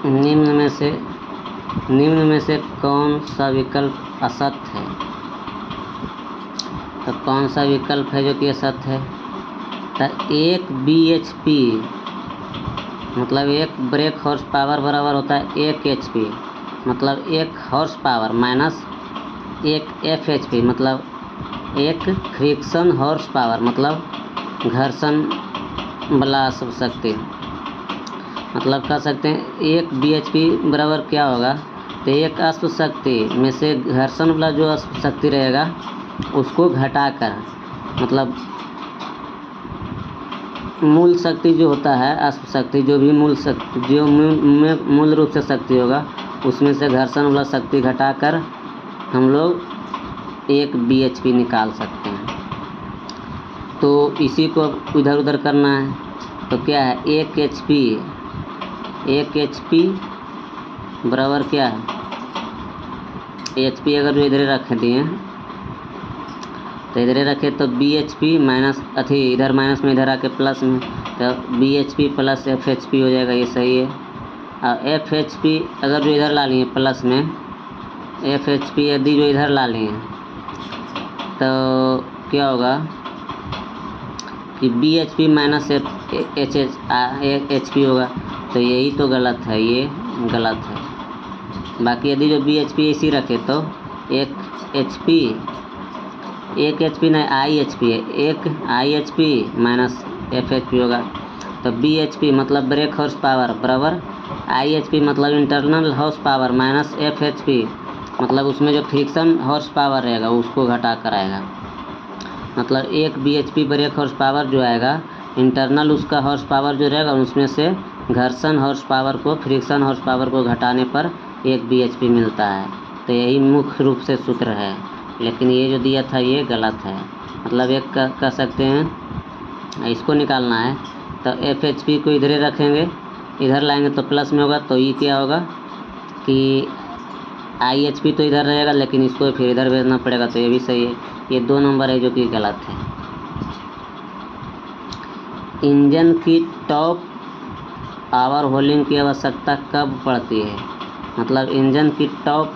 निम्न में से कौन सा विकल्प असत्य है? तो कौन सा विकल्प है जो कि असत्य है? तो 1 bhp मतलब 1 ब्रेक हॉर्स पावर बराबर होता है 1 hp, मतलब 1 हॉर्स पावर माइनस 1 fhp मतलब 1 फ्रिक्शन हॉर्स पावर मतलब घर्षण बला शक्ति। मतलब कह सकते हैं 1 bhp बराबर क्या होगा? तो 1 अश्व शक्ति में से घर्षण वाला जो अश्व शक्ति रहेगा उसको घटाकर, मतलब मूल शक्ति जो होता है अश्व शक्ति, जो भी मूल शक्ति जो मूल रूप से शक्ति होगा उसमें से घर्षण वाला शक्ति घटाकर हम लोग 1 bhp निकाल सकते हैं। तो इसी को इधर उधर करना है। तो क्या है 1 hp बराबर क्या है? hp अगर जो इधर रख दिए तो इधर रखे तो bhp माइनस इधर माइनस में इधर आके प्लस में, तो bhp प्लस fhp हो जाएगा, ये सही है। और fhp अगर जो इधर ला लिए प्लस में, fhp यदि जो इधर ला लिए तो क्या होगा कि bhp माइनस hp होगा। तो यही तो गलत है, ये गलत है। बाकी यदि जो bhp इसी रखे तो 1 hp नहीं ihp है, 1 ihp माइनस fhp होगा। तो bhp मतलब ब्रेक हॉर्स पावर बराबर ihp मतलब internal horse power minus fhp मतलब उसमें जो फ्रिक्शन हॉर्स पावर रहेगा उसको घटा कर आएगा। मतलब 1 bhp ब्रेक हॉर्स पावर जो आएगा, इंटरनल उसका हॉर्स पावर जो रहेगा उसमें से घर्षण हॉर्स पावर को, फ्रिक्शन हॉर्स पावर को घटाने पर 1 bhp मिलता है। तो यही मुख्य रूप से सूत्र है, लेकिन ये जो दिया था ये गलत है। मतलब एक कह सकते हैं इसको निकालना है तो fhp को इधर रखेंगे, इधर लाएंगे तो प्लस में होगा। तो ये क्या होगा कि ihp तो इधर रहेगा लेकिन इसको फिर इधर भेजना पड़ेगा, तो ये भी सही है। ये 2 नंबर है जो कि गलत है। इंजन की टॉप आवर होलिंग की आवश्यकता कब पड़ती है? मतलब इंजन की टॉप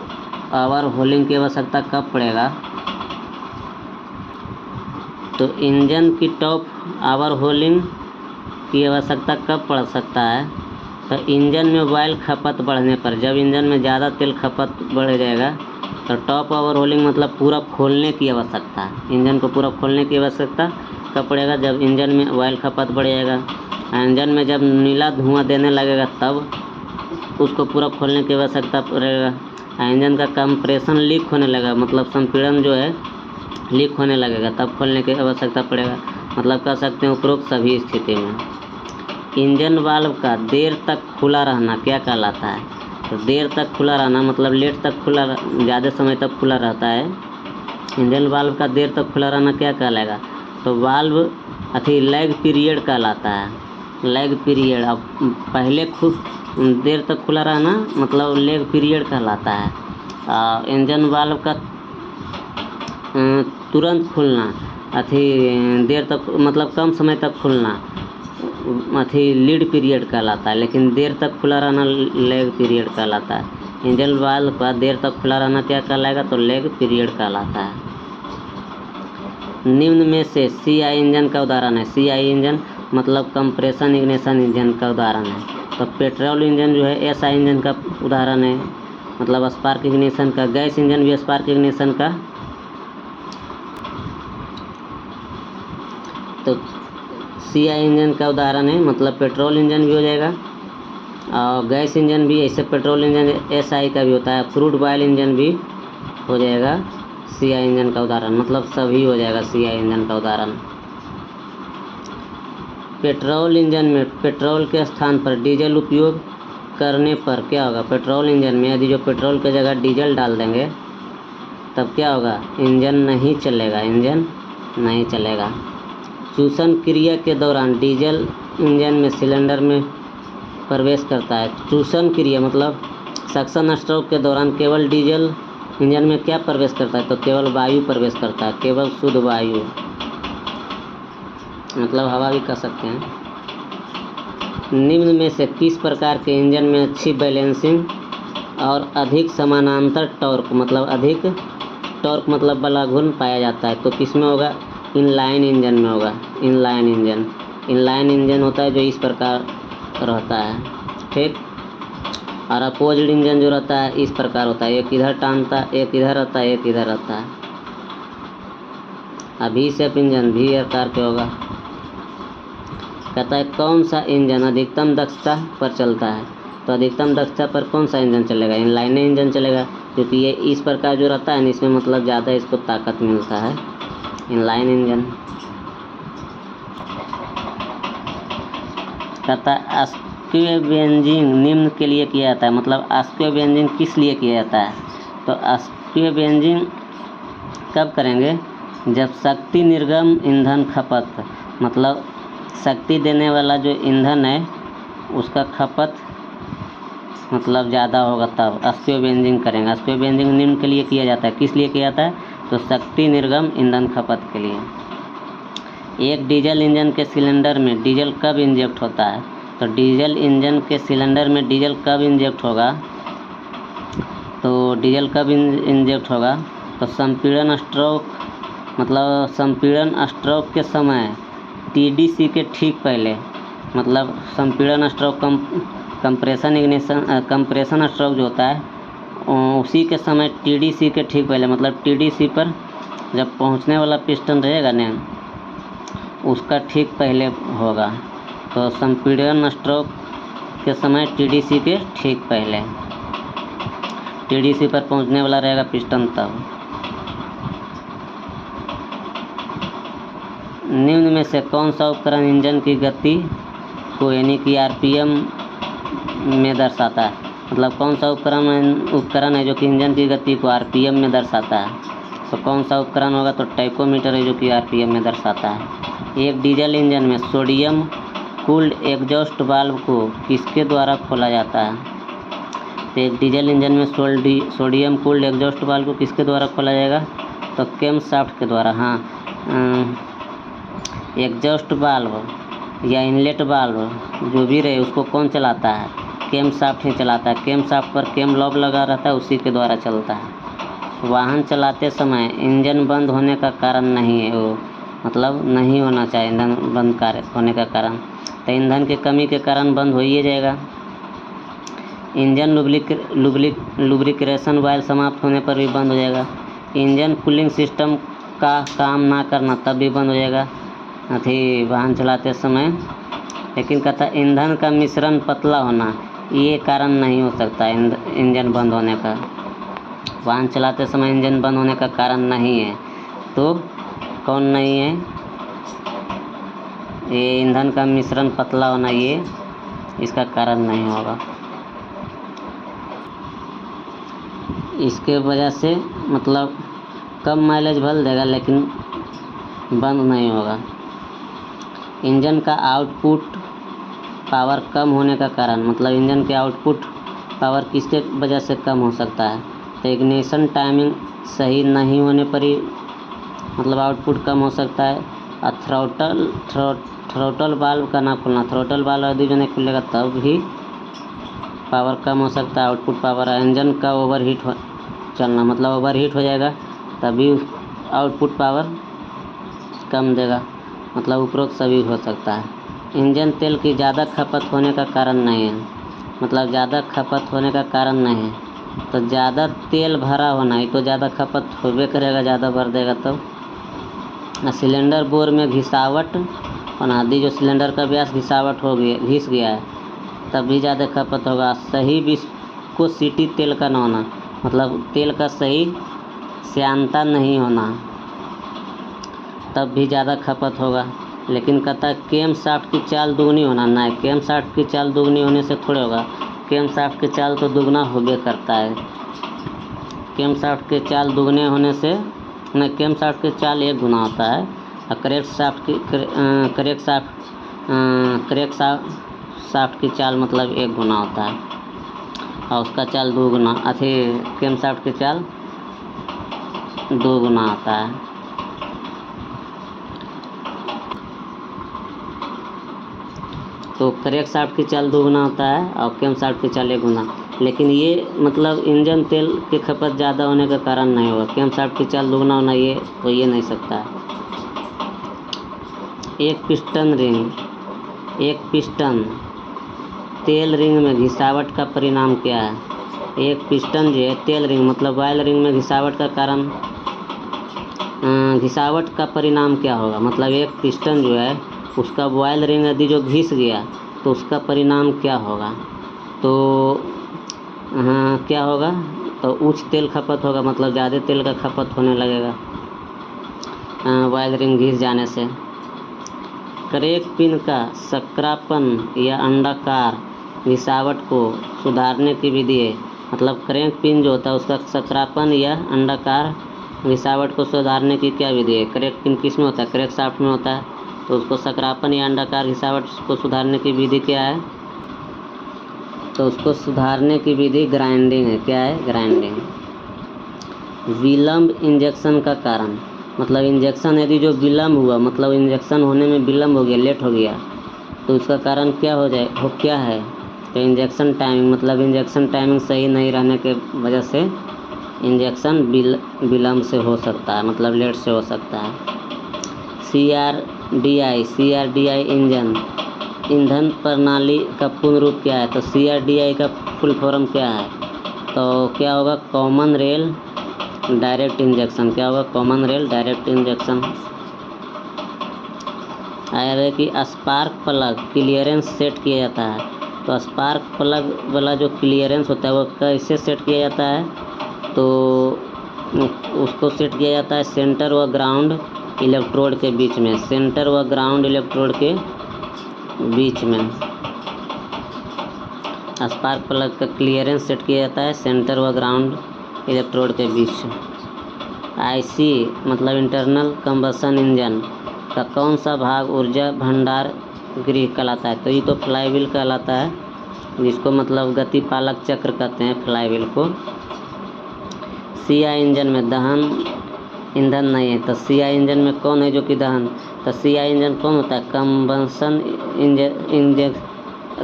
आवर होलिंग की आवश्यकता कब पड़ेगा? तो इंजन की टॉप आवर होलिंग की आवश्यकता कब पड़ सकता है? तो इंजन में ऑयल खपत बढ़ने पर, जब इंजन में ज़्यादा तेल खपत बढ़ जाएगा तो टॉप ओवर होलिंग मतलब पूरा खोलने की आवश्यकता, इंजन को पूरा खोलने की आवश्यकता कब पड़ेगा? जब इंजन में ऑयल खपत बढ़ जाएगा, इंजन में जब नीला धुआं देने लगेगा तब उसको पूरा खोलने की आवश्यकता पड़ेगा। इंजन का कंप्रेशन लीक होने लगा, मतलब संपीड़न जो है लीक होने लगेगा, तब खोलने की आवश्यकता पड़ेगा। मतलब कह सकते हैं उपरोक्त सभी स्थिति में इंजन वाल्व का देर तक खुला रहना क्या कहलाता है? तो देर तक खुला रहना मतलब लेट तक खुला, ज़्यादा समय तक खुला रहता है। इंजन वाल्व का देर तक खुला रहना क्या कहलाएगा? तो वाल्व लैग पीरियड कहलाता है, लैग पीरियड। अब पहले देर तक खुला रहना मतलब लैग पीरियड कहलाता है। इंजन वाल्व का तुरंत खुलना देर तक मतलब कम समय तक खुलना लीड पीरियड कहलाता है, लेकिन देर तक खुला रहना लैग पीरियड कहलाता है। इंजन वाल्व का देर तक खुला रहना क्या कहलाएगा? तो लैग पीरियड कहलाता है। निम्न में से CI इंजन का उदाहरण है। CI इंजन मतलब कंप्रेशन इग्निशन इंजन का उदाहरण है। तो पेट्रोल इंजन जो है SI इंजन का उदाहरण है, मतलब स्पार्क इग्निशन का। गैस इंजन भी स्पार्क इग्निशन का। तो CI इंजन का उदाहरण है, मतलब पेट्रोल इंजन भी हो जाएगा और गैस इंजन भी। ऐसे पेट्रोल इंजन SI का भी होता है। क्रूड ऑयल इंजन भी हो जाएगा CI इंजन का उदाहरण, मतलब सभी हो जाएगा CI इंजन का उदाहरण। पेट्रोल इंजन में पेट्रोल के स्थान पर डीजल उपयोग करने पर क्या होगा? पेट्रोल इंजन में यदि जो पेट्रोल की जगह डीजल डाल देंगे तब क्या होगा? इंजन नहीं चलेगा, इंजन नहीं चलेगा। चूषण क्रिया के दौरान डीजल इंजन में सिलेंडर में प्रवेश करता है। चूषण क्रिया मतलब सक्शन स्ट्रोक के दौरान केवल डीजल इंजन में क्या प्रवेश करता है? तो केवल वायु प्रवेश करता है, केवल शुद्ध वायु, मतलब हवा भी कह सकते हैं। निम्न में से किस प्रकार के इंजन में अच्छी बैलेंसिंग और अधिक समानांतर टॉर्क मतलब बला घूर्ण पाया जाता है? तो किस में होगा? इनलाइन इंजन में होगा। इनलाइन इंजन होता है जो इस प्रकार रहता है, ठीक। और अपोजिट इंजन जो रहता है इस प्रकार होता है, एक इधर टानता है, एक इधर रहता है, एक इधर रहता है। अभी शेप इंजन भी आकार के होगा। कहता है कौन सा इंजन अधिकतम दक्षता पर चलता है? तो अधिकतम दक्षता पर कौन सा इंजन चलेगा? इनलाइन इंजन चलेगा, क्योंकि ये इस प्रकार जो रहता है ना, इसमें मतलब ज़्यादा इसको ताकत मिलता है, इनलाइन इंजन। कहता है अस्क्यू बेंजिंग निम्न के लिए किया जाता है, मतलब अस्क्यू बेंजिंग किस लिए किया जाता है? तो अस्क्यू बेंजिंग कब करेंगे? जब शक्ति निर्गम ईंधन खपत, मतलब शक्ति देने वाला जो ईंधन है उसका खपत मतलब ज़्यादा होगा, तब अस्क्यू बेंजिंग करेंगे। अस्क्यू बेंजिंग निम्न के लिए किया जाता है, किस लिए किया जाता है? तो शक्ति निर्गम ईंधन खपत के लिए। एक डीजल इंजन के सिलेंडर में डीजल कब इंजेक्ट होता है? तो डीजल इंजन के सिलेंडर में डीजल कब इंजेक्ट होगा? तो डीजल कब इंजेक्ट होगा? तो संपीड़न स्ट्रोक, मतलब संपीड़न स्ट्रोक के समय टीडीसी के ठीक पहले, मतलब संपीड़न स्ट्रोक कंप्रेशन स्ट्रोक जो होता है उसी के समय टीडीसी के ठीक पहले, मतलब टीडीसी पर जब पहुंचने वाला पिस्टन रहेगा ना उसका ठीक पहले होगा। तो संपीड़न स्ट्रोक के समय टीडीसी के ठीक पहले, टीडीसी पर पहुंचने वाला रहेगा पिस्टन तब। निम्न में से कौन सा उपकरण इंजन की गति को यानी कि आरपीएम में दर्शाता है? मतलब कौन सा उपकरण है जो कि इंजन की गति को आरपीएम में दर्शाता है? तो कौन सा उपकरण होगा? तो टैकोमीटर है जो कि आरपीएम में दर्शाता है। एक डीजल इंजन में सोडियम कूल्ड एग्जॉस्ट वाल्व को किसके द्वारा खोला जाता है? तो एक डीजल इंजन में सोडियम कूल्ड एग्जॉस्ट वाल्व को किसके द्वारा खोला जाएगा? तो कैम शाफ्ट के द्वारा। हाँ, एग्जॉस्ट वाल्व या इनलेट वाल्व जो भी रहे उसको कौन चलाता है? कैम शाफ्ट ही चलाता है। कैम शाफ्ट पर कैम लॉब लगा रहता है, उसी के द्वारा चलता है। वाहन चलाते समय इंजन बंद होने का कारण नहीं है, वो मतलब नहीं होना चाहिए ईंधन बंद होने का कारण, तो ईंधन की कमी के कारण बंद हो ही जाएगा। इंजन लुब्रिकेशन वायल समाप्त होने पर भी बंद हो जाएगा। इंजन कूलिंग सिस्टम का काम ना करना तब भी बंद हो जाएगा वाहन चलाते समय। लेकिन कहता है ईंधन का मिश्रण पतला होना ये कारण नहीं हो सकता इंजन बंद होने का। वाहन चलाते समय इंजन बंद होने का कारण नहीं है, तो कौन नहीं है? ये ईंधन का मिश्रण पतला होना ये इसका कारण नहीं होगा। इसके वजह से मतलब कम माइलेज भर देगा लेकिन बंद नहीं होगा। इंजन का आउटपुट पावर कम होने का कारण, मतलब इंजन के आउटपुट पावर किसके वजह से कम हो सकता है? तो इग्निशन टाइमिंग सही नहीं होने पर ही मतलब आउटपुट कम हो सकता है। और थ्रोटल वाल्व का ना खुलना, थ्रोटल वाल्व यदि जो नहीं खुलेगा तब भी पावर कम हो सकता है, आउटपुट पावर। इंजन का ओवरहीट चलना, मतलब ओवरहीट हो जाएगा तभी आउटपुट पावर कम देगा, मतलब उपरोक्त सभी हो सकता है। इंजन तेल की ज़्यादा खपत होने का कारण नहीं है, मतलब ज़्यादा खपत होने का कारण नहीं है, तो ज़्यादा तेल भरा होना ही तो ज़्यादा खपत होबे करेगा, ज़्यादा भर देगा तब। सिलेंडर बोर में घिसावट होना, यदि जो सिलेंडर का व्यास घिस गया है तब भी ज़्यादा खपत होगा। सही विस्कोसिटी तेल का न होना, मतलब तेल का सही श्यानता नहीं होना तब भी ज़्यादा खपत होगा। लेकिन कहता है कैम शाफ्ट की चाल दुगनी होना, नहीं, कैम शाफ्ट की चाल दुगनी होने से थोड़े होगा। कैम शाफ्ट की चाल तो दुगना होबे करता है। कैम शाफ्ट के चाल दुगने होने से नहीं, कैम शाफ्ट की चाल 1 गुना होता है और करेक्ट शाफ्ट की चाल मतलब 1 गुना होता है और उसका चाल 2 गुना, कैम शाफ्ट की चाल 2 गुना आता है। तो क्रैंक शाफ्ट की चाल 2 गुना होता है और कैम शाफ्ट की चाल 1 गुना। लेकिन ये मतलब इंजन तेल की खपत ज़्यादा होने का कारण नहीं होगा। कैम शाफ्ट की चाल 2 गुना होना ये हो ये नहीं सकता है। एक पिस्टन रिंग, एक पिस्टन तेल रिंग में घिसावट का परिणाम क्या है? एक पिस्टन जो है तेल रिंग मतलब ऑयल रिंग में घिसावट का कारण घिसावट का परिणाम क्या होगा? मतलब एक पिस्टन जो है उसका ऑयल रिंग यदि जो घिस गया तो उसका परिणाम क्या होगा? तो क्या होगा? तो उच्च तेल खपत होगा, मतलब ज़्यादा तेल का खपत होने लगेगा ऑयल रिंग घिस जाने से। क्रैंक पिन का संक्रापन या अंडाकार घिसावट को सुधारने की विधि है। मतलब क्रैंक पिन जो होता है उसका संक्रापन या अंडाकार घिसावट को सुधारने की क्या विधि है? क्रैंक पिन किस में होता है? क्रैंक शाफ्ट में होता है, तो उसको संक्रापन या अंडाकार घिसावट को सुधारने की विधि क्या है? तो उसको सुधारने की विधि ग्राइंडिंग है। क्या है? ग्राइंडिंग। विलंब इंजेक्शन का कारण, मतलब इंजेक्शन यदि जो विलंब हुआ, मतलब इंजेक्शन होने में विलंब हो गया, लेट हो गया, तो उसका कारण क्या क्या है? तो इंजेक्शन टाइमिंग, मतलब इंजेक्शन टाइमिंग सही नहीं रहने के वजह से इंजेक्शन विलंब से हो सकता है, मतलब लेट से हो सकता है। CRDI इंजन ईंधन प्रणाली का पूर्ण रूप क्या है? तो CRDI का फुल फॉर्म क्या है? तो क्या होगा? Common rail direct injection. क्या होगा? Common rail direct injection. आया है कि स्पार्क प्लग क्लियरेंस सेट किया जाता है। तो स्पार्क प्लग वाला जो क्लियरेंस होता है वो कैसे सेट किया जाता है? तो उसको सेट किया जाता है सेंटर व ग्राउंड इलेक्ट्रोड के बीच में। सेंटर व ग्राउंड इलेक्ट्रोड के बीच में स्पार्क प्लग का क्लियरेंस सेट किया जाता है सेंटर व ग्राउंड इलेक्ट्रोड के बीच। IC मतलब इंटरनल कंबशन इंजन का कौन सा भाग ऊर्जा भंडार गृह कहलाता है? तो ये तो फ्लाईव्हील कहलाता है, जिसको मतलब गति पालक चक्र कहते हैं फ्लाईव्हील को। CI इंजन में दहन ईंधन नहीं है, तो CI इंजन में कौन है जो कि दहन? तो CI इंजन कौन होता है? Combustion engine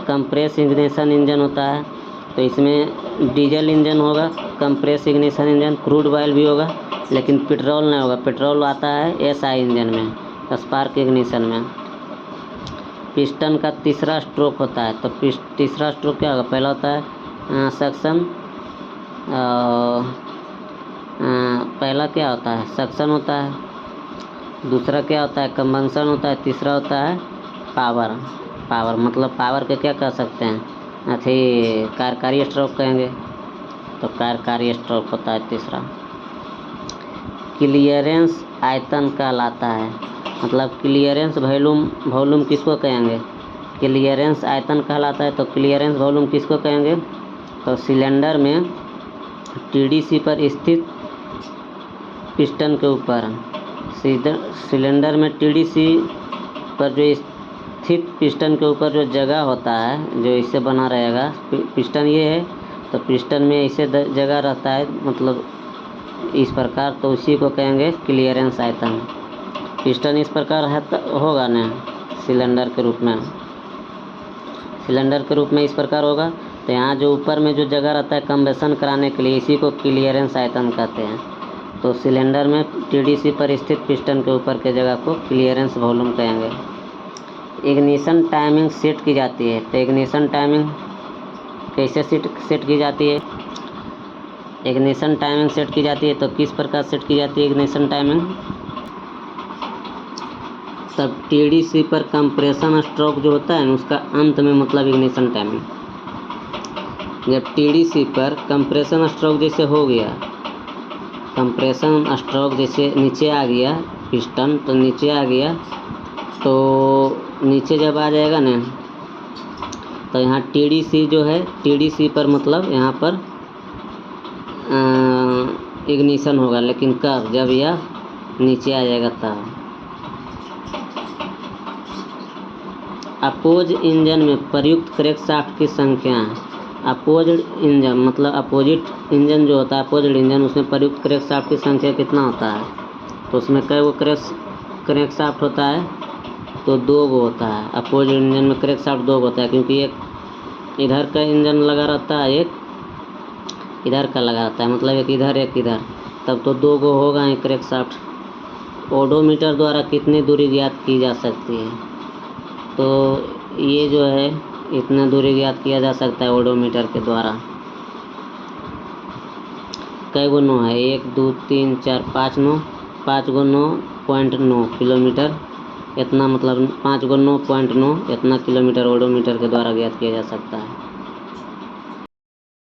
compress ignition engine होता है। तो इसमें डीजल इंजन होगा, compress ignition engine, crude oil भी होगा, लेकिन पेट्रोल नहीं होगा। पेट्रोल आता है SI इंजन में, स्पार्क इग्निशन में। पिस्टन का तीसरा स्ट्रोक होता है, तो तीसरा स्ट्रोक क्या होगा? पहला होता है सक्शन, पहला क्या होता है? सक्शन होता है, दूसरा क्या होता है? कंबंशन होता है, तीसरा होता है पावर। मतलब पावर के क्या कह सकते हैं? कार्यकारी स्ट्रोक कहेंगे, तो कार्यकारी स्ट्रोक होता है तीसरा। क्लियरेंस आयतन कहलाता है, मतलब क्लियरेंस वॉल्यूम किसको कहेंगे? क्लियरेंस आयतन कहलाता है। तो क्लियरेंस वॉल्यूम किसको कहेंगे? तो सिलेंडर में TDC पर स्थित पिस्टन के ऊपर, सिलेंडर में TDC पर जो स्थित पिस्टन के ऊपर जो जगह होता है, जो इससे बना रहेगा, पिस्टन ये है तो पिस्टन में ऐसे जगह रहता है, मतलब इस प्रकार, तो उसी को कहेंगे क्लियरेंस आयतन। पिस्टन इस प्रकार होगा ना सिलेंडर के रूप में इस प्रकार होगा। तो यहाँ जो ऊपर में जो जगह रहता है कंबेशन कराने के लिए, इसी को क्लियरेंस आयतन कहते हैं। तो सिलेंडर में TDC पर स्थित पिस्टन के ऊपर के जगह को क्लियरेंस वॉल्यूम कहेंगे। इग्निशन टाइमिंग सेट की जाती है, तो इग्निशन टाइमिंग कैसे सेट की जाती है? इग्निशन टाइमिंग सेट की जाती है, तो किस प्रकार सेट की जाती है इग्निशन टाइमिंग? तब TDC पर कंप्रेशन स्ट्रोक जो होता है ना, उसका अंत में मतलब इग्निशन टाइमिंग। जब TDC पर कंप्रेशन स्ट्रोक जैसे हो गया, कंप्रेशन स्ट्रोक जैसे नीचे आ गया पिस्टन, तो नीचे आ गया, तो नीचे जब आ जाएगा ना, तो यहाँ TDC जो है, TDC पर मतलब यहाँ पर इग्निशन होगा, लेकिन कब? जब यह नीचे आ जाएगा तब। अपोज इंजन में प्रयुक्त क्रैंक शाफ्ट की संख्या। अपोज्ड इंजन मतलब अपोजिट इंजन जो होता है, अपोज्ड इंजन, उसमें प्रयुक्त क्रैंक शाफ्ट की संख्या कितना होता है? तो उसमें कई वो क्रैंक शाफ्ट होता है? तो 2 गो होता है। अपोजिट इंजन में क्रैंकशाफ्ट 2 गो होता है, क्योंकि एक इधर का इंजन लगा रहता है, एक इधर का लगा रहता है, मतलब एक इधर, तब तो 2 गो होगा ही क्रैंकशाफ्ट। ओडोमीटर द्वारा कितनी दूरी ज्ञात की जा सकती है? तो ये जो है इतना दूरी ज्ञात किया जा सकता है ओडोमीटर के द्वारा। कई गो 9 है? 1 2 3 4 5 9, 5 गो 9.9 किलोमीटर, इतना मतलब 5 गो 9.9 इतना किलोमीटर ओडोमीटर के द्वारा ज्ञात किया जा सकता है।